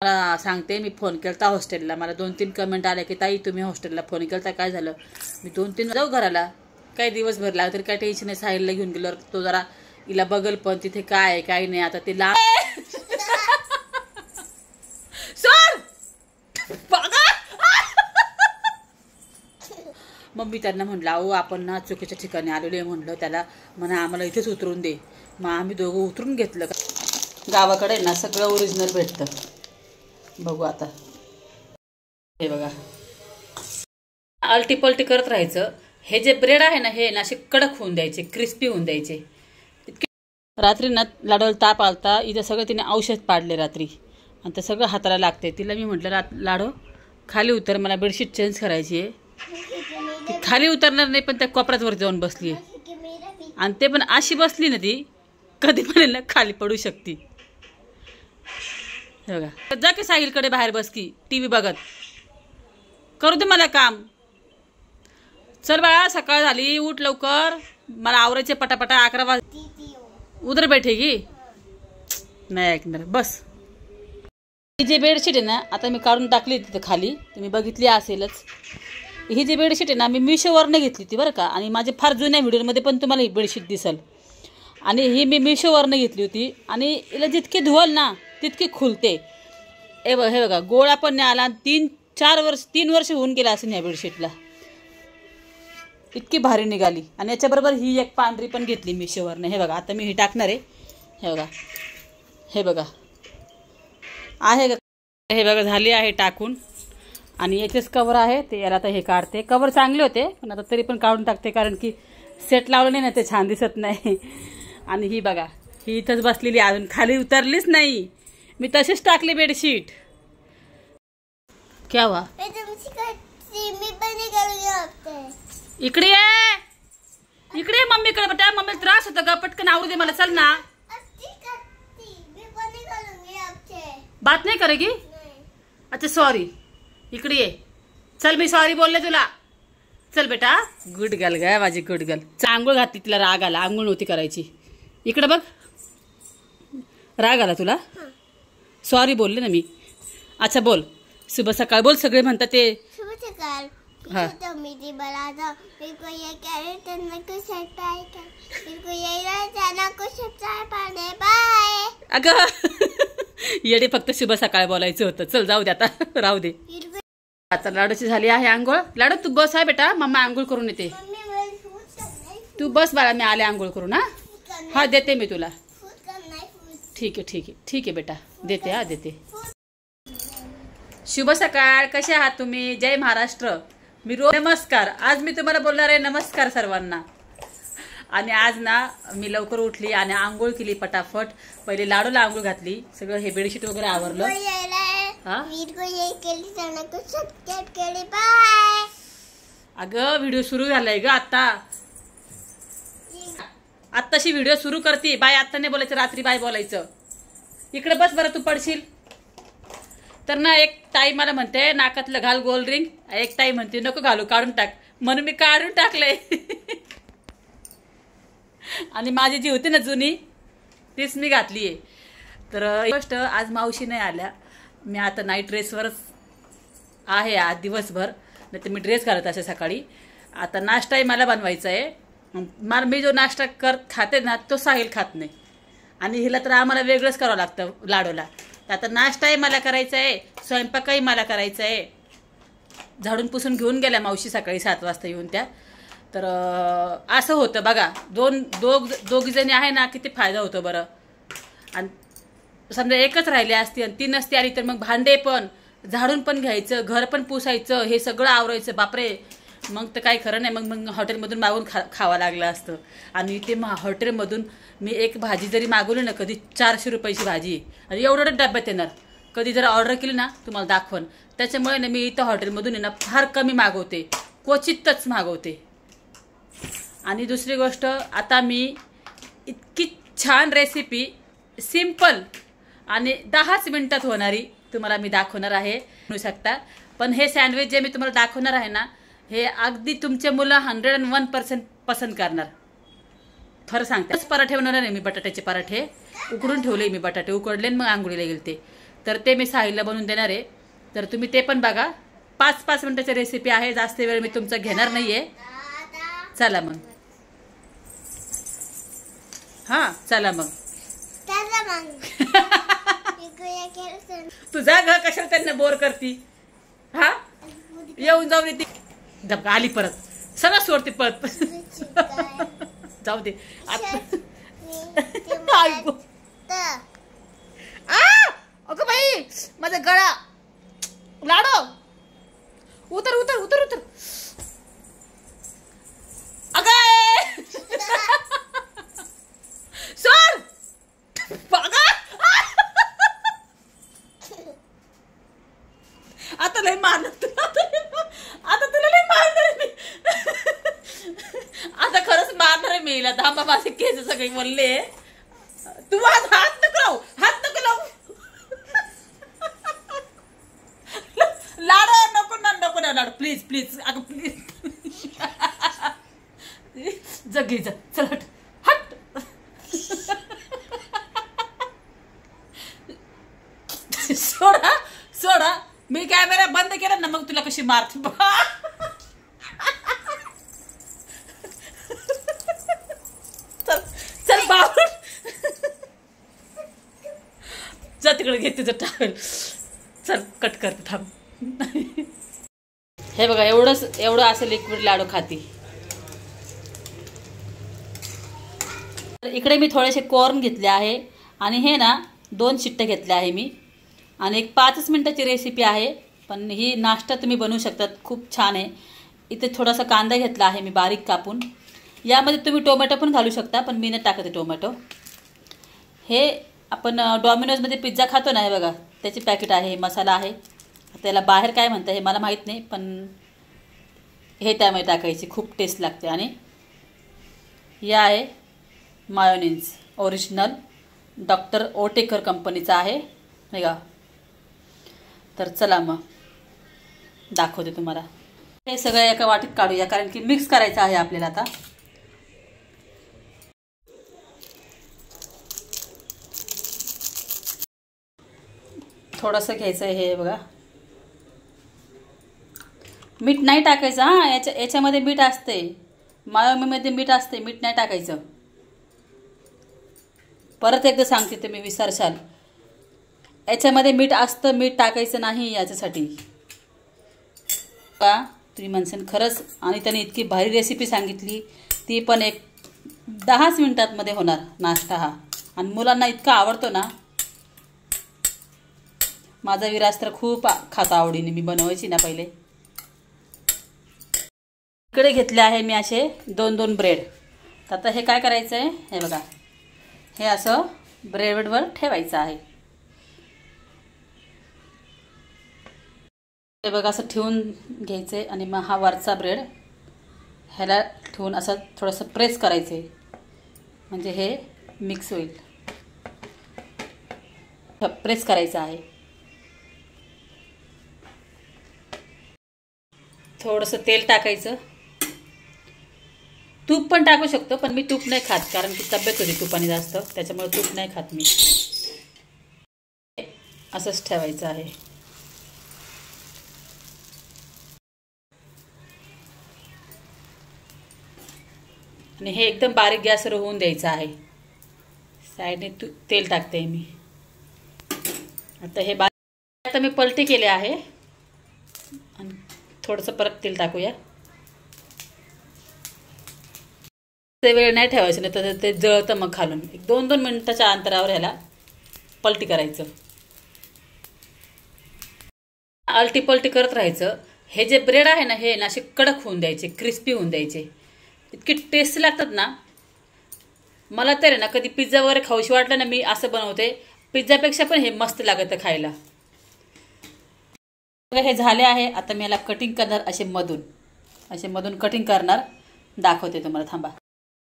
मला सांगते, मी फोन केलता हॉस्टेलला, मला 2-3 कमेंट आले की ताई तुम्ही हॉस्टेलला फोन केलता, काय झालं? मी 2-3 जाऊ घराला, काही दिवसभर लागला तरी काय टेन्शन नाही. साहिलला घेऊन गेलो तो जरा हिला बघल पण तिथे काय आहे काय नाही. आता ते मग मी त्यांना म्हटलं अहो आपण ना चुकीच्या ठिकाणी आलेलो आहे म्हणलं. त्याला म्हणा आम्हाला इथेच उतरून दे. मग आम्ही दोघं उतरून घेतलं. गावाकडे ना सगळं ओरिजिनल भेटतं. बघू आता हे बघा, अल्टी करत राहायचं. हे जे ब्रेड आहे ना हे ना असे कडक होऊन द्यायचे, क्रिस्पी होऊन द्यायचे. रात्री ना लाडूला ताप आलता, इथं सगळं तिने औषध पाडले रात्री आणि ते सगळं हाताला लागते. तिला मी म्हटलं लाडू खाली उतर, मला बेडशीट चेंज करायची आहे. ती खाली उतरणार नाही पण त्या कोपऱ्यावर जाऊन बसली आणि ते पण अशी बसली ना ती कधी पण ना खाली पडू शकते. हे बघा, जा की साहिलकडे बाहेर बस की टीव्ही बघत, करू दे मला काम. चल बाळा सकाळ झाली, उठ लवकर, मला आवरायचे पटापटा. 11 वाजता उधर बैठेगी, नाही ऐकणार. बस ही जी बेडशीट आहे ना आता मी काढून टाकली तिथं खाली, तुम्ही बघितली असेलच. ही जी बेडशीट आहे ना मी मिशोवरनं घेतली ती बरं का, आणि माझे फार जुन्या व्हिडिओमध्ये पण तुम्हाला ही बेडशीट दिसेल. आणि ही मी मिशोवरनं घेतली होती आणि हिला जितकी धुवाल ना तितकी खुलते. हे बघा गोळा पण नाही आला. 3 वर्ष होऊन गेला असेल ह्या बेडशीटला, इतकी भारी निघाली. आणि याच्याबरोबर ही एक पांढरी पण घेतली मिशोवरनं. हे बघा आता मी ही टाकणार आहे. हे बघा, हे बघा आहे, हे बघा झाली आहे टाकून. आणि याचेच कवर आहे ते, याला आता हे काढते. कवर चांगले होते पण आता तरी पण काढून टाकते, कारण की सेट लावलं नाही ना ते छान दिसत नाही. आणि ही बघा ही इथंच बसलेली, अजून खाली उतरलीच नाही. मी तशीच टाकली बेडशीट. क्या हुआ? इकडे ये, इकडे मम्मीकडे बेटा, मम्मीला त्रास होता का? पटकन आवरू दे मला, चल ना. बात नहीं करेगी? अच्छा सॉरी, इकडे ये. चल मी सॉरी बोलले तुला. चल बेटा, गुड गर्ल ग माझी गुड गर्ल. आंघोळ घातली, तिला राग आला, आंघोळ नव्हती करायची. इकडे बघ, राग आला तुला? सॉरी बोलले ना मी. अच्छा बोल, सुबह सकाळ बोल. सगळे म्हणतात ते शुभ सकाळ. हाँ मेरी बड़ा था, मेरे को ये कैरेट में कुछ सब्सक्राइब कर, मेरे को ये चैनल को सब्सक्राइब करने. बाय. अगं येडे, फक्त शुभ सकाळ बोलायचं होतं. चल जाऊ दे आता, राहू दे. आता लाडूची झाली आहे आंघोळ. लाडू तू बस आहे बेटा, मम्मा आंघोळ करून येते. तू बस बाळा, मी आले आंघोळ करून. हा देते मी तुला. ठीक आहे ठीक आहे ठीक आहे बेटा, देते. हा देते. शुभ सकाळ, कसे आहात तुम्ही? जय महाराष्ट्र. मी नमस्कार. आज मी तुम्हाला बोलणार आहे नमस्कार सर्वांना. आणि आज ना मी लवकर उठली आणि आंघोळ केली पटापट. पहिले लाडूला आंघोळ घातली, सगळं हे बेडशीट वगैरे आवरलं. अगं व्हिडिओ सुरू झालाय ग आता, आत्ताशी व्हिडिओ सुरू करते. बाय आत्ता नाही बोलायचं, रात्री बाय बोलायचं. इकडे बस बरं, तू पडशील. तर ना एक ताई मला म्हणते नाकातलं घाल गोल रिंग, एक ताई म्हणते नको घालू, काढून टाक. म्हणून मी काढून टाकलंय. आणि माझी जी होती ना जुनी तीच मी घातली आहे. तर गोष्ट आज मावशी नाही आल्या, मी आता नाईट ड्रेसवरच आहे आज दिवसभर. नाही तर मी ड्रेस घालत असे सकाळी. आता नाश्ताही मला बनवायचा आहे. मला मी जो नाश्ता खाते ना तो साहिल खात नाही, आणि हिला तर आम्हाला वेगळंच करावं लागतं लाडूला. आता नाश्ताही मला करायचा आहे, स्वयंपाकही मला करायचा आहे. झाडून पुसून घेऊन गेल्या मावशी सकाळी 7 वाजता येऊन त्या. तर असं होतं बघा, दोघी जणी आहे ना किती फायदा होतो बरं. आणि समजा एकच राहिली असती आणि ती नसती आली तर मग भांडे पण झाडून पण घ्यायचं, घर पण पुसायचं, हे सगळं आवरायचं. बापरे, मग तर काही खरं नाही. मग हॉटेलमधून मागून खावं लागलं असतं. आणि ते हॉटेलमधून मी एक भाजी जरी मागवली ना, कधी 400 रुपयाची भाजी, आणि एवढं डब्यात येणार. कधी जर ऑर्डर केली ना तुम्हाला दाखवण. त्याच्यामुळे ना मी इथं हॉटेलमधून ना फार कमी मागवते, क्वचितच मागवते. आणि दुसरी गोष्ट, आता मी इतकी छान रेसिपी सिंपल आणि 10च मिनिटात होणारी तुम्हाला मी दाखवणार आहे, म्हणू शकता. पण हे सँडविच जे मी तुम्हाला दाखवणार आहे ना, हे अगदी तुमचे मुलं 101% पसंत करणार. खरं सांगते. पराठे बनवणार आहे मी, बटाट्याचे पराठे उकडून ठेवले मी. बटाटे उकडले मग आंघोळीला गेलते. तर ते मी साहिलला बनवून देणार आहे. तर तुम्ही ते पण बघा. 5-5 मिनिटाची रेसिपी आहे, जास्त वेळ मी तुमचा घेणार नाहीये. चला मग. हा चला मग. तुझा घर कशाला त्यांना बोर करती. हा येऊन जाऊन येते धबका आली परत सगळं सोडते परत. जाऊ दे अगं बाई माझा गळा. लाडो उतर उतर उतर उतर. अगं सोड. आता लय मारलं तुला. आता तुला लय मारणार मी. आता खरंच मारणार आहे मी हिला. थांबा माझे केस सगळे बोलले. तू आज हात नको लावू. हात नको लावू. लाडो नको ना नको ना लाडो प्लीज प्लीज. अगं प्लीज जगी जा. चल हट हट. सोडा सोडा. मी कॅमेरा बंद केला ना मग तुला कशी मारते. चल चल बाबा जा तिकडे घे तुझं टावेल. चल कट करते थांब. हे बघा एवढं असं लिक्विड लाडू खाती. इकडे मी थोडेसे कॉर्न घेतले आहे आणि हे ना 2 शिट्ट्या घेतल्या आहे मी. आणि एक 5 मिनिटाची रेसिपी आहे, पण ही नाश्ता तुम्ही बनवू शकतात. खूप छान आहे. इथे थोडासा कांदा घेतला आहे मी बारीक कापून. यामध्ये तुम्ही टोमॅटो पण घालू शकता, पण मी नाही टाकते टोमॅटो. हे आपण डॉमिनोजमध्ये पिझ्झा खातो ना, हे बघा त्याची पॅकेट आहे. मसाला आहे. त्याला बाहेर काय म्हणतं हे मला माहीत नाही, पण हे त्यामध्ये टाकायची. खूप टेस्ट लागते. आणि हे आहे मायोनीज ओरिजिनल डॉक्टर ओटेकर कंपनीचा आहे नाही का. तर चला मग दाखवते तुम्हाला. हे सगळं एका वाटीत काढूया, कारण की मिक्स करायचं आहे आपल्याला. आता थोडंसं घ्यायचं आहे. हे बघा मीठ नाही टाकायचं. हां याच्यामध्ये मीठ असते. मायोनीमध्ये मीठ असते. मीठ नाही टाकायचं. परत एकदा सांगते, तुम्ही विसरशाल. याच्यामध्ये मीठ असतं. मीठ टाकायचं नाही याच्यासाठी का तुम्ही म्हणसान खरंच. आणि त्याने इतकी भारी रेसिपी सांगितली. ती पण एक 10 मिनिटांमध्ये होणार नाश्ता हा. आणि मुलांना इतका आवडतो ना. माझा विराज तर खूप खातो आवडीने. मी बनवायची ना पहिले. इकडे घेतले आहे मी असे 2-2 ब्रेड. तर आता हे काय करायचं आहे, हे बघा हे असं ब्रेडवर ठेवायचं आहे. हे बघा असं ठेवून घ्यायचं आहे. आणि मग हा वरचा ब्रेड ह्याला ठेवून असं थोडंसं प्रेस करायचं आहे, म्हणजे हे मिक्स होईल. प्रेस करायचं आहे. थोडंसं तेल टाकायचं. तूप पण टाकू शकतो, पण मी तूप नाही खात, कारण की तब्येत होती तुपाने जास्त, त्याच्यामुळे तूप नाही खात मी. असंच ठेवायचं आहे. आणि हे एकदम बारीक गॅसवर होऊन द्यायचं आहे. साईडने तेल टाकते मी. आता हे बारीक आता मी पलटी केले आहे. आणि थोडंसं परत तेल टाकूया. ते वेळ नाही ठेवायचं, नाही तर ते जळतं मग खालून. 1-2 मिनिटाच्या अंतरावर ह्याला पलटी करायचं. आलटी पलटी करत राहायचं. हे जे ब्रेड आहे ना, हे ना असे कडक होऊन द्यायचे, क्रिस्पी होऊन द्यायचे. इतकी टेस्टी लागतात ना. मला तर आहे ना, कधी पिझ्झा वगैरे खाऊशी वाटलं ना, मी असं बनवते. पिझ्झापेक्षा पण हे मस्त लागतं खायला. हे झाले आहे. आता मी याला कटिंग करणार. असे मधून कटिंग करणार. दाखवते तुम्हाला, थांबा.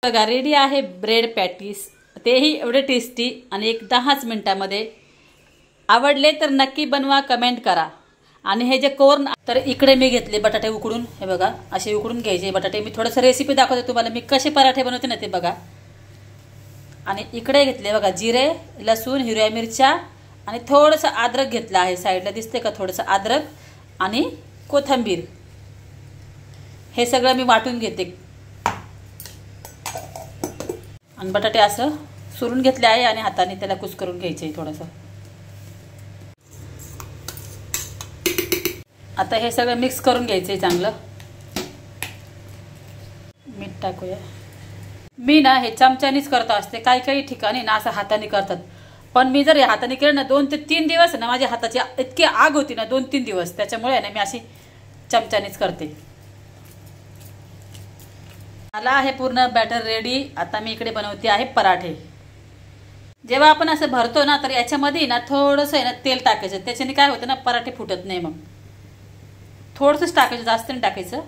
बघा रेडी आहे ब्रेड पॅटीस. तेही एवढे टेस्टी आणि एक 10 मिनिटामध्ये. आवडले तर नक्की बनवा, कमेंट करा. आणि हे जे कॉर्न, तर इकडे मी घेतले बटाटे उकडून. हे बघा असे उकडून घ्यायचे बटाटे. मी थोडंसं रेसिपी दाखवते तुम्हाला, मी कसे पराठे बनवते ना ते बघा. आणि इकडे घेतले बघा जिरे, लसूण, हिरव्या मिरच्या आणि थोडंसं अद्रक घेतलं आहे, साईडला दिसते का थोडंसं अद्रक आणि कोथिंबीर. हे सगळं मी वाटून घेते आणि बटाटे असं सुरून घेतले आहे आणि हाताने त्याला कुस्करून घ्यायचे आहे थोडंसं. आता हे सगळं मिक्स करून घ्यायचं आहे चांगलं. मीठ टाकूया. मी ना हे चमच्यानीच करत असते, काही काही ठिकाणी ना असं हाताने करतात, पण मी जर हे हाताने केलं ना 2 ते 3 दिवस ना माझ्या हाताची इतकी आग होती ना 2-3 दिवस, त्याच्यामुळे ना मी अशी चमच्यानीच करते. मला आहे पूर्ण बॅटर रेडी. आता मी इकडे बनवते आहे पराठे. जेव्हा आपण असं भरतो ना तर याच्यामध्ये ना थोडंसं आहे ना तेल टाकायचं, त्याच्याने काय होतं ना पराठे फुटत नाही. मग थोडंसंच टाकायचं, जास्त नाही टाकायचं.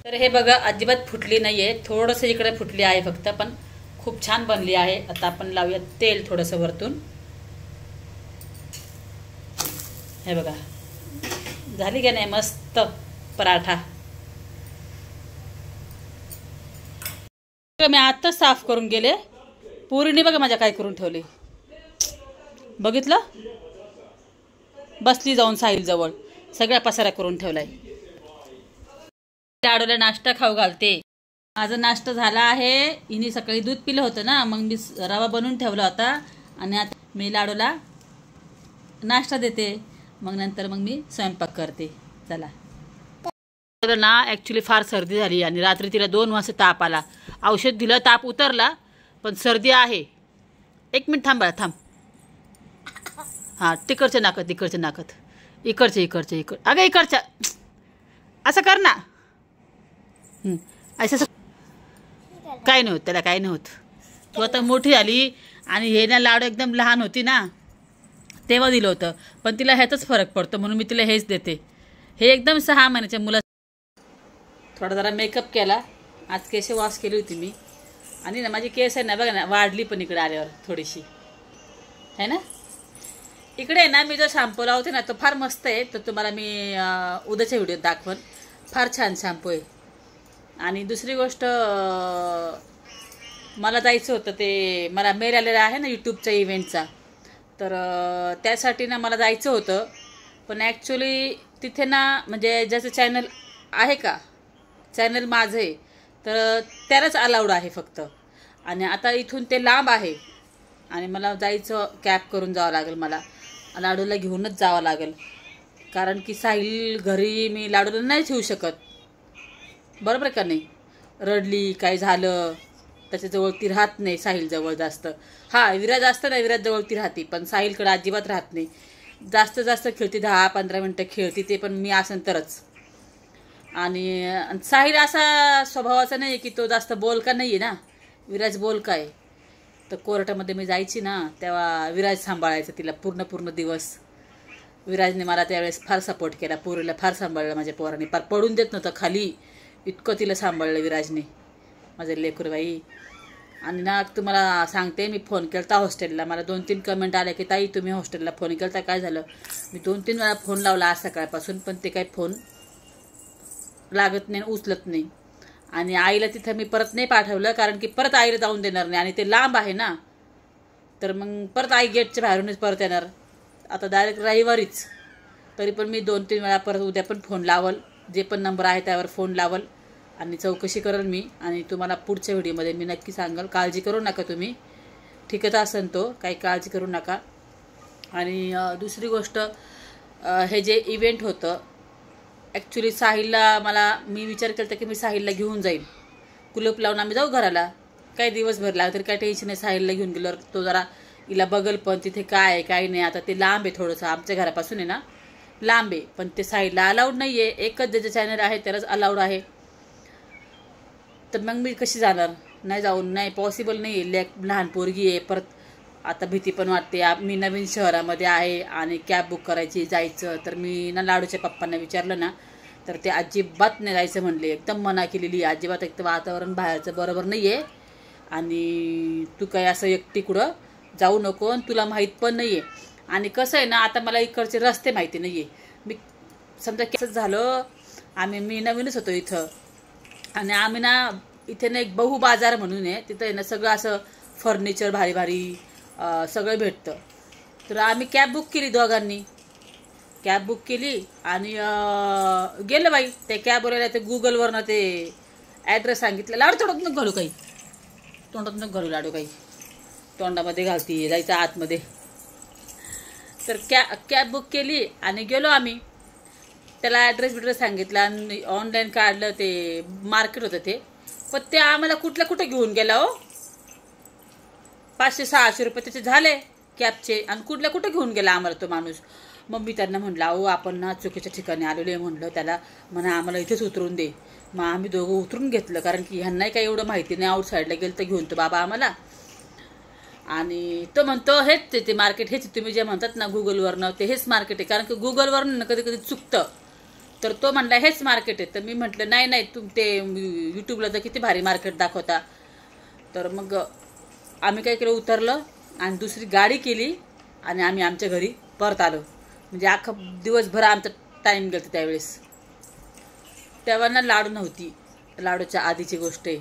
तर हे बघा अजिबात फुटली नाहीये, थोडंसं इकडे फुटली आहे फक्त, पण खूप छान बनली आहे. आता आपण लावूया तेल थोडंसं वरतून. हे बघा झाली का नाही मस्त पराठा. मी आताच साफ करून गेले. पुरीने बघा माझ्या काय करून ठेवले, बघितलं? बसली जाऊन साहिल जवळ, सगळ्या पसारा करून ठेवलाय. लाडूला नाश्ता खाऊ घालते. माझा नाश्ता झाला आहे. हिने सकाळी दूध पिलं होतं ना, मग मी रवा बनवून ठेवला होता आणि आता मी लाडूला नाश्ता देते. मग नंतर मग मी स्वयंपाक करते. चला. ना ॲक्च्युली फार सर्दी झाली आणि रात्री तिला 2 वाजता ताप आला. औषध दिलं, ताप उतरला, पण सर्दी आहे. 1 मिनिट थांब, हां. तिकडच्या नाकत, इकडच्या नाकत, इकडच्या अगं इकडच्या, असं कर ना. असं काय नाही होत त्याला, काय नाही होत. तू आता मोठी झाली आणि हे ना लाडू एकदम लहान होती ना तेव्हा दिलं होतं, पण तिला ह्याचाच फरक पडतो म्हणून मी तिला हेच देते. हे एकदम 6 महिन्याच्या मुला. थोडा जरा मेकअप केला. आज केस वॉश केली होती मी आणि ना माझी केस आहे ना बघा ना वाढली पण इकडे आल्यावर थोडीशी, है ना. इकडे ना मी जो शॅम्पू लावते ना तो फार मस्त आहे, तर तुम्हाला मी उद्याच्या व्हिडिओत दाखवन. फार छान शॅम्पू आहे. आणि दुसरी गोष्ट, मला जायचं होतं, ते मला मेल आलेला आहे ना यूट्यूबच्या इव्हेंटचा, तर त्यासाठी ना मला जायचं होतं. पण ॲक्च्युली तिथे ना म्हणजे ज्याचं चॅनल आहे का, चॅनल माझं आहे, तर त्यालाच अलाउड आहे फक्त. आणि आता इथून ते लांब आहे आणि मला जायचं, कॅब करून जावं लागेल. मला लाडूला घेऊनच जावं लागेल, कारण की साहिल घरी मी लाडूला नाही ठेवू शकत, बरोबर का नाही. रडली काय झालं त्याच्याजवळ ती राहत नाही, साहिलजवळ जास्त. हां विराज असतं ना, विराजजवळ ती राहते, पण साहिलकडे अजिबात राहत नाही. जास्त खेळते, 10-15 मिनटं खेळते, ते पण मी असेन तरच. आणि साहिल असा स्वभावाचा नाही की तो जास्त बोलका नाही आहे ना, विराज बोलका आहे. तर कोर्टामध्ये मी जायची ना तेव्हा विराज सांभाळायचं तिला पूर्ण दिवस. विराजने मला त्यावेळेस फार सपोर्ट केला, पोरीला फार सांभाळलं माझ्या पोराने, फार पडून देत नव्हतं खाली, इतकं तिला सांभाळलं विराजने, माझे लेकरबाई. आणि ना तुम्हाला सांगते, मी फोन केला हॉस्टेलला, मला 2-3 कमेंट आले की ताई तुम्ही हॉस्टेलला फोन केला, काय झालं. मी 2-3 वेळा फोन लावला आज सकाळपासून, पण ते काही फोन लागत नाही, उचलत नाही. आणि आईला तिथं मी परत नाही पाठवलं, कारण की परत आईला जाऊन देणार नाही आणि ते लांब आहे ना, तर मग परत आई गेटच्या बाहेरूनच परत येणार. आता डायरेक्ट रविवारीच. तरी पण मी 2-3 वेळा परत उद्या पण फोन लावल, जे पण नंबर आहे त्यावर फोन लावल आणि चौकशी करेल मी. आणि तुम्हाला पुढच्या व्हिडिओमध्ये मी नक्की सांगाल. काळजी करू नका तुम्ही, ठीकच असेल तो, काही काळजी करू नका. आणि दुसरी गोष्ट, हे जे इव्हेंट होतं ॲक्च्युली साहिलला मी विचार केला होता की मी साहिलला घेऊन जाईल, कुलूप लावून आम्ही जाऊ घराला, काही दिवसभर लागलं तरी काही टेन्शन नाही. साहिलला घेऊन गेल्यावर तो जरा हिला बघल पण तिथे काय आहे काय नाही. आता ते लांब आहे थोडंसं, आमच्या घरापासून आहे ना लांब आहे, पण ते साहिलला अलाउड नाही आहे. एकच ज्याचं चॅनल आहे त्यालाच अलाउड आहे. तर मग मी कशी जाणार, नाही जाऊन, नाही पॉसिबल नाही आहे. लहान पोरगी आहे, परत आता भीती पण वाटते. मी नवीन शहरामध्ये आहे आणि कॅब बुक करायची जायचं, तर मी ना लाडूच्या पप्पांना विचारलं ना, तर ते अजिबात नाही जायचं म्हणले, एकदम मना केलेली अजिबात. एक तर वातावरण बाहेरचं बरोबर नाही आहे आणि तू काय असं एकटी कुठं जाऊ नको, आणि तुला माहीत पण नाही आहे. आणि कसं आहे ना, आता मला इकडचे रस्ते माहिती नाही आहे. मी समजा कसं झालं, मी नवीनच होतो इथं, आणि आम्ही ना इथे ना एक बहु बाजार म्हणून आहे, तिथं आहे ना सगळं असं फर्निचर भारी भारी, सगळं भेटतं. तर आम्ही कॅब बुक केली, दोघांनी कॅब बुक केली आणि गेलं बाई. त्या कॅबवाल्याला ते गुगलवरनं ते ॲड्रेस सांगितलं. लाडू तोंडात नको घालू काही, तोंडात नको घालू लाडू काही, तोंडामध्ये घालती, जायचं आतमध्ये. तर कॅब बुक केली आणि गेलो आम्ही. त्याला ॲड्रेस सांगितला आणि ऑनलाईन काढलं. ते मार्केट होतं ते, पण ते आम्हाला कुठं घेऊन गेला हो. 500-600 रुपये त्याचे झाले कॅबचे, आणि कुठं घेऊन गेला आम्हाला तो माणूस. मग मी त्यांना म्हटलं, अहो आपण ना चुकीच्या ठिकाणी आलेलो आहे म्हटलं. त्याला म्हणा आम्हाला इथेच उतरून दे. मग आम्ही दोघं उतरून घेतलं, कारण की ह्यांनाही काही एवढं माहिती नाही. आउटसाईडला गेलं तर घेऊन तो बाबा आम्हाला. आणि तो म्हणतो हेच ते मार्केट, हेच तुम्ही जे म्हणतात ना गुगलवरनं, ते हेच मार्केट आहे. कारण की गुगलवरनं कधी कधी चुकतं. तर तो म्हणला हेच मार्केट आहे. तर मी म्हटलं नाही ते यूट्यूबला तर किती भारी मार्केट दाखवता. तर मग आम्ही काय केलं, उतरलं आणि दुसरी गाडी केली आणि आम्ही आमच्या घरी परत आलो. म्हणजे अख्खं दिवसभर आमचा टाईम गेला त्यावेळेस. तेव्हा ना लाडू नव्हती, लाडूच्या आधीची गोष्ट आहे.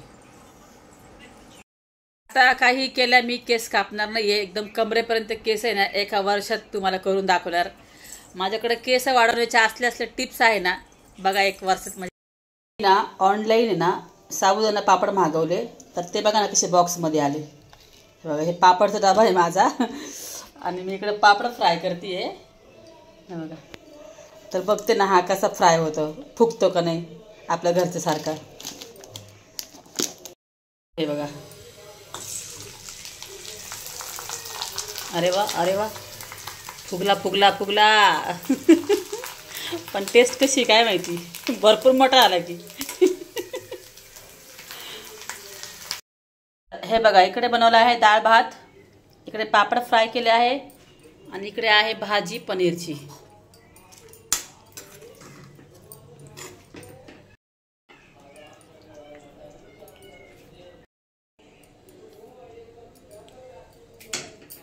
आता काही केल्या मी केस कापणार नाही आहे. एकदम कमरेपर्यंत केस आहे ना, एका वर्षात तुम्हाला करून दाखवणार. माझ्याकडे केस वाढवण्याच्या असल्या टिप्स आहे ना, बघा 1 वर्षात. म्हणजे ना ऑनलाईन आहे ना साबुदाणा पापड मागवले, तर ते बघा ना कसे बॉक्समध्ये आले. बघा हे पापडचा डबा आहे माझा आणि मी इकडे पापड फ्राय करते आहे बघा. तर बघते ना हा कसा फ्राय होतो, फुगतो का नाही आपल्या घरच्या सारखा. हे बघा, अरे वा फुगला पण टेस्ट कशी काय माहिती, भरपूर मोठा आला की. हे बघा इकडे बनवलं आहे डाळ भात, इकडे पापड फ्राय केले आहे आणि इकडे आहे भाजी पनीरची.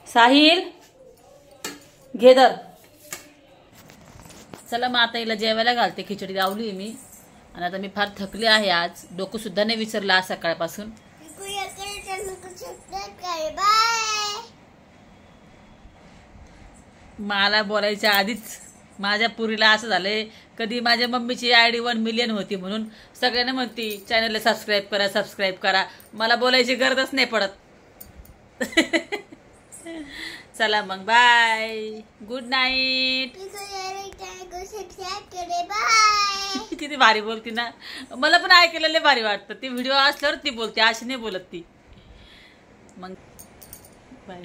साहिल घेदर, चला मग आता हिला जेवायला घालते. खिचडी लावली मी आणि आता मी फार थकली आहे. आज डोकं सुद्धा नाही विसरलं आज सकाळपासून. मला बोलायच्या आधीच माझ्या पुरीला असं झालंय, कधी माझ्या मम्मीची ID 1 मिलियन होती म्हणून सगळ्यांना म्हणती चॅनलला सबस्क्राईब करा. मला बोलायची गरजच नाही पडत. चला मग बाय, गुड नाईट. किती भारी बोलती ना, मला पण ऐकायला भारी वाटतं. ती व्हिडिओ असल्यावर ती बोलते, अशी नाही बोलत ती. मग बाय.